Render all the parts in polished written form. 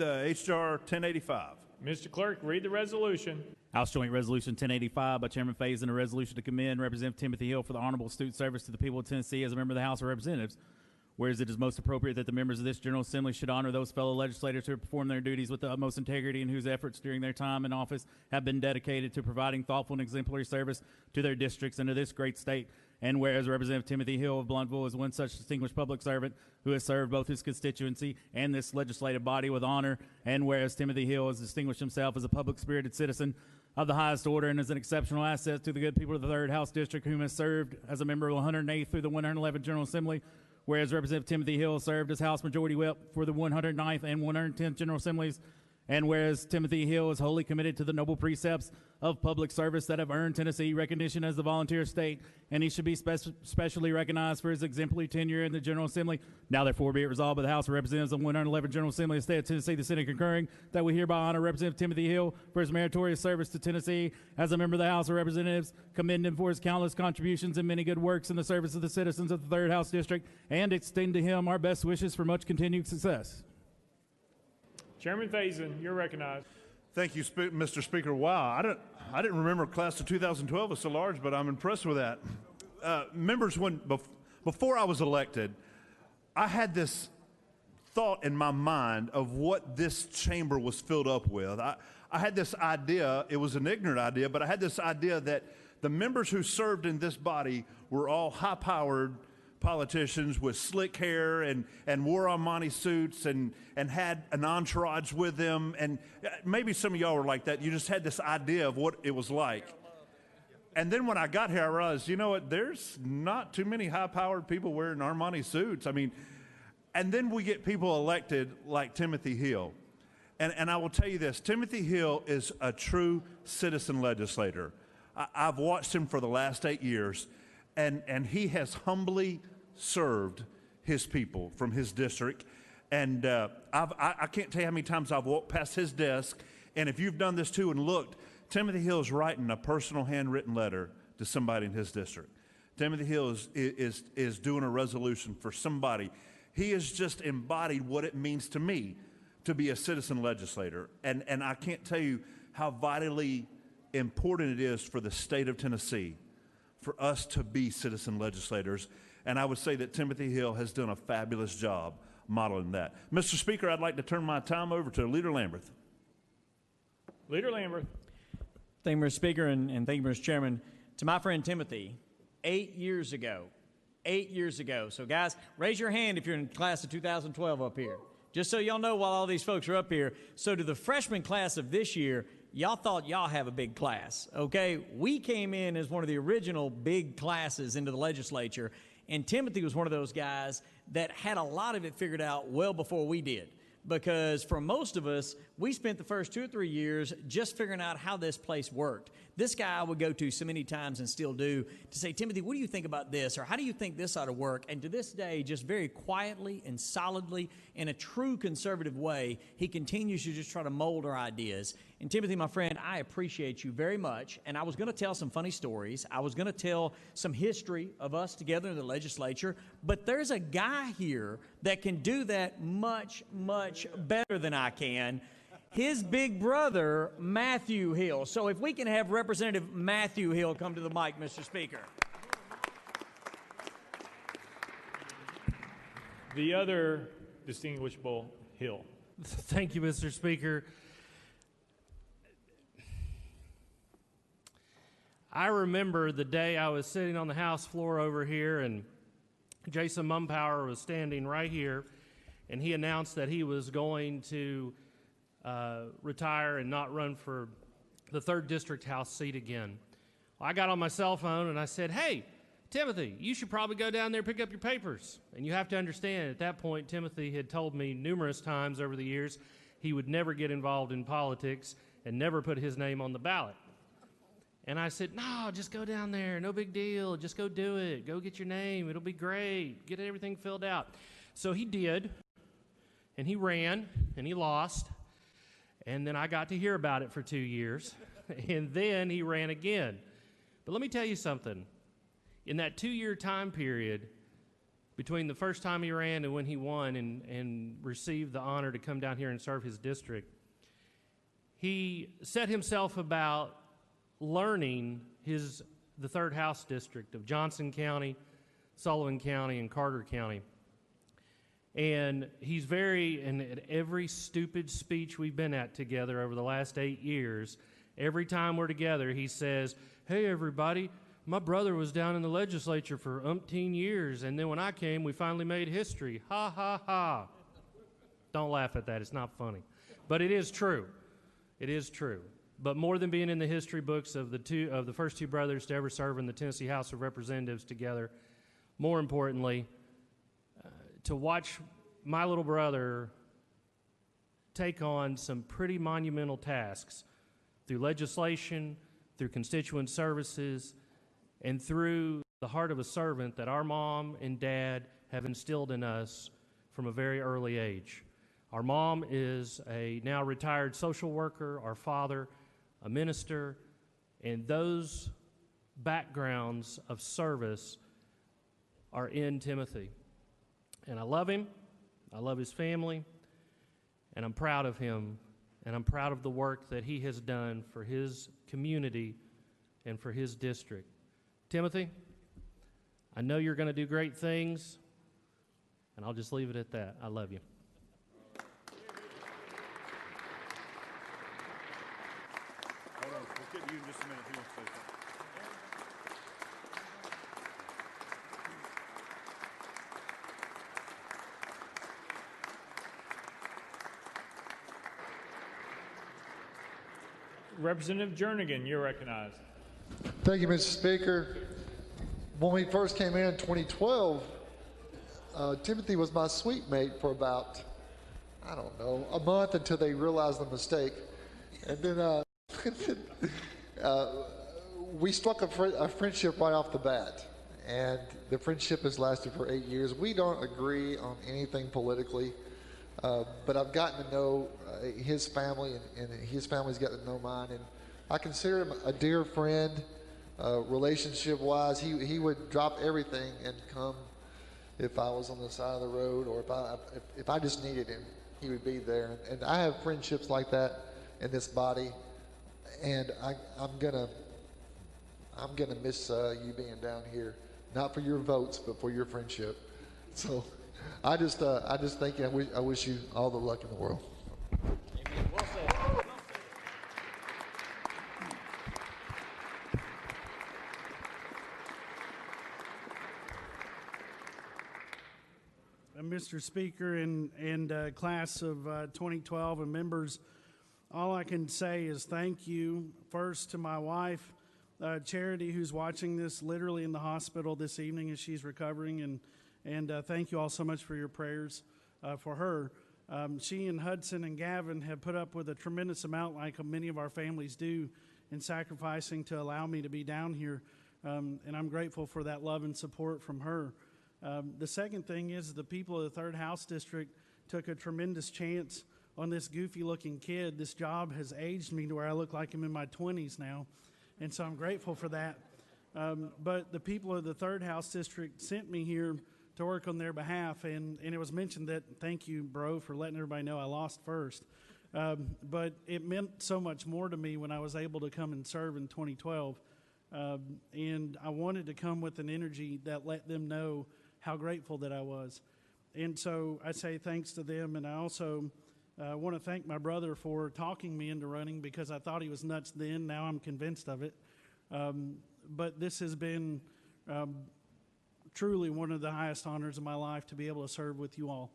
H.R. 1085. Mr. Clerk, read the resolution. House Joint Resolution 1085 by Chairman Faison, a resolution to commend Representative Timothy Hill for the honorable astute service to the people of Tennessee as a member of the House of Representatives. Whereas it is most appropriate that the members of this General Assembly should honor those fellow legislators who have performed their duties with the utmost integrity and whose efforts during their time in office have been dedicated to providing thoughtful and exemplary service to their districts and to this great state. And whereas Representative Timothy Hill of Blountville is one such distinguished public servant who has served both his constituency and this legislative body with honor, and whereas Timothy Hill has distinguished himself as a public-spirited citizen of the highest order and as an exceptional asset to the good people of the 3rd House District, whom has served as a member of the 108th through the 111th General Assembly, whereas Representative Timothy Hill served as House Majority Whip for the 109th and 110th General Assemblies, and whereas Timothy Hill is wholly committed to the noble precepts of public service that have earned Tennessee recognition as the volunteer state, and he should be specially recognized for his exemplary tenure in the General Assembly. Now therefore be it resolved by the House of Representatives of the 111th General Assembly of the State of Tennessee, the Senate concurring, that we hereby honor Representative Timothy Hill for his meritorious service to Tennessee as a member of the House of Representatives, commend him for his countless contributions and many good works in the service of the citizens of the 3rd House District, and extend to him our best wishes for much continued success. Chairman Faison, you're recognized. Thank you, Mr. Speaker. Wow, I didn't remember class of 2012 was so large, but I'm impressed with that. Members, before I was elected, I had this thought in my mind of what this chamber was filled up with. I had this idea, it was an ignorant idea, but I had this idea that the members who served in this body were all high-powered politicians with slick hair and wore Armani suits and had an entourage with them. And maybe some of y'all were like that. You just had this idea of what it was like. And then when I got here, I realized, you know what, there's not too many high-powered people wearing Armani suits. I mean, and then we get people elected like Timothy Hill. And I will tell you this, Timothy Hill is a true citizen legislator. I've watched him for the last 8 years. And he has humbly served his people from his district. And I can't tell you how many times I've walked past his desk, and if you've done this too and looked, Timothy Hill is writing a personal handwritten letter to somebody in his district. Timothy Hill is doing a resolution for somebody. He has just embodied what it means to me to be a citizen legislator. And I can't tell you how vitally important it is for the state of Tennessee for us to be citizen legislators. And I would say that Timothy Hill has done a fabulous job modeling that. Mr. Speaker, I'd like to turn my time over to Leader Lamberth. Leader Lamberth. Thank you, Mr. Speaker, and thank you, Mr. Chairman. To my friend Timothy, 8 years ago, so guys, raise your hand if you're in class of 2012 up here. Just so y'all know while all these folks are up here. So to the freshman class of this year, y'all thought y'all have a big class, okay? We came in as one of the original big classes into the legislature, and Timothy was one of those guys that had a lot of it figured out well before we did. Because for most of us, we spent the first 2 or 3 years just figuring out how this place worked. This guy I would go to so many times and still do to say, Timothy, what do you think about this? Or how do you think this ought to work? And to this day, just very quietly and solidly, in a true conservative way, he continues to just try to mold our ideas. And Timothy, my friend, I appreciate you very much. And I was going to tell some funny stories. I was going to tell some history of us together in the legislature. But there's a guy here that can do that much, much better than I can. His big brother, Matthew Hill. So if we can have Representative Matthew Hill come to the mic, Mr. Speaker. The other distinguishable Hill. Thank you, Mr. Speaker. I remember the day I was sitting on the House floor over here, and Jason Mumpower was standing right here, and he announced that he was going to retire and not run for the 3rd District House seat again. Well, I got on my cell phone and I said, hey, Timothy, you should probably go down there and pick up your papers. And you have to understand, at that point, Timothy had told me numerous times over the years he would never get involved in politics and never put his name on the ballot. And I said, no, just go down there. No big deal. Just go do it. Go get your name. It'll be great. Get everything filled out. So he did, and he ran, and he lost. And then I got to hear about it for 2 years, and then he ran again. But let me tell you something. In that 2-year time period, between the first time he ran and when he won and received the honor to come down here and serve his district, he set himself about learning the third House district of Johnson County, Sullivan County, and Carter County. And he's and at every stupid speech we've been at together over the last 8 years, every time we're together, he says, "Hey, everybody, my brother was down in the legislature for umpteen years, and then when I came, we finally made history. Ha, ha, ha." Don't laugh at that. It's not funny. But it is true. It is true. But more than being in the history books of the first two brothers to ever serve in the Tennessee House of Representatives together, more importantly, to watch my little brother take on some pretty monumental tasks through legislation, through constituent services, and through the heart of a servant that our mom and dad have instilled in us from a very early age. Our mom is a now retired social worker, our father, a minister, and those backgrounds of service are in Timothy. And I love him, I love his family, and I'm proud of him, and I'm proud of the work that he has done for his community and for his district. Timothy, I know you're going to do great things, and I'll just leave it at that. I love you. Hold on, we'll get to you in just a minute. He wants to say something. Representative Jernigan, you're recognized. Thank you, Mr. Speaker. When we first came in 2012, Timothy was my suite mate for about, I don't know, a month until they realized the mistake. And then we struck a friendship right off the bat. And the friendship has lasted for 8 years. We don't agree on anything politically, but I've gotten to know his family, and his family's gotten to know mine. And I consider him a dear friend. Relationship-wise, he would drop everything and come if I was on the side of the road, or if I just needed him, he would be there. And I have friendships like that in this body, and I'm gonna miss you being down here, not for your votes, but for your friendship. So I just thank you. I wish you all the luck in the world. Well said. Mr. Speaker and class of 2012 and members, all I can say is thank you first to my wife, Charity, who's watching this literally in the hospital this evening as she's recovering, and thank you all so much for your prayers for her. She and Hudson and Gavin have put up with a tremendous amount, like many of our families do, in sacrificing to allow me to be down here, and I'm grateful for that love and support from her. The second thing is the people of the 3rd House District took a tremendous chance on this goofy-looking kid. This job has aged me to where I look like I'm in my 20s now, and so I'm grateful for that. But the people of the 3rd House District sent me here to work on their behalf, and it was mentioned that, thank you, bro, for letting everybody know I lost first. But it meant so much more to me when I was able to come and serve in 2012. And I wanted to come with an energy that let them know how grateful that I was. And so I say thanks to them, and I also want to thank my brother for talking me into running, because I thought he was nuts then. Now I'm convinced of it. But this has been truly one of the highest honors of my life to be able to serve with you all.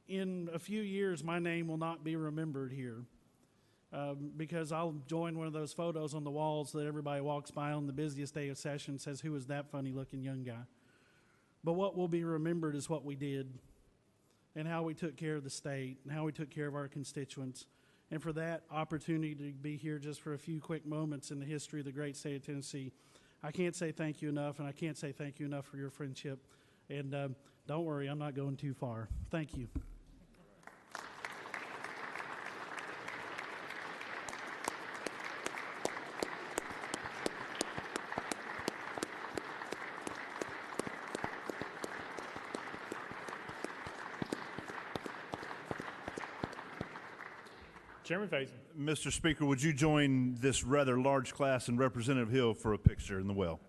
In a few years, my name will not be remembered here, because I'll join one of those photos on the walls that everybody walks by on the busiest day of session, says, "Who is that funny-looking young guy?" But what will be remembered is what we did, and how we took care of the state, and how we took care of our constituents. And for that opportunity to be here just for a few quick moments in the history of the great state of Tennessee, I can't say thank you enough, and I can't say thank you enough for your friendship. And don't worry, I'm not going too far. Thank you. Chairman Faison. Mr. Speaker, would you join this rather large class and Representative Hill for a picture in the well?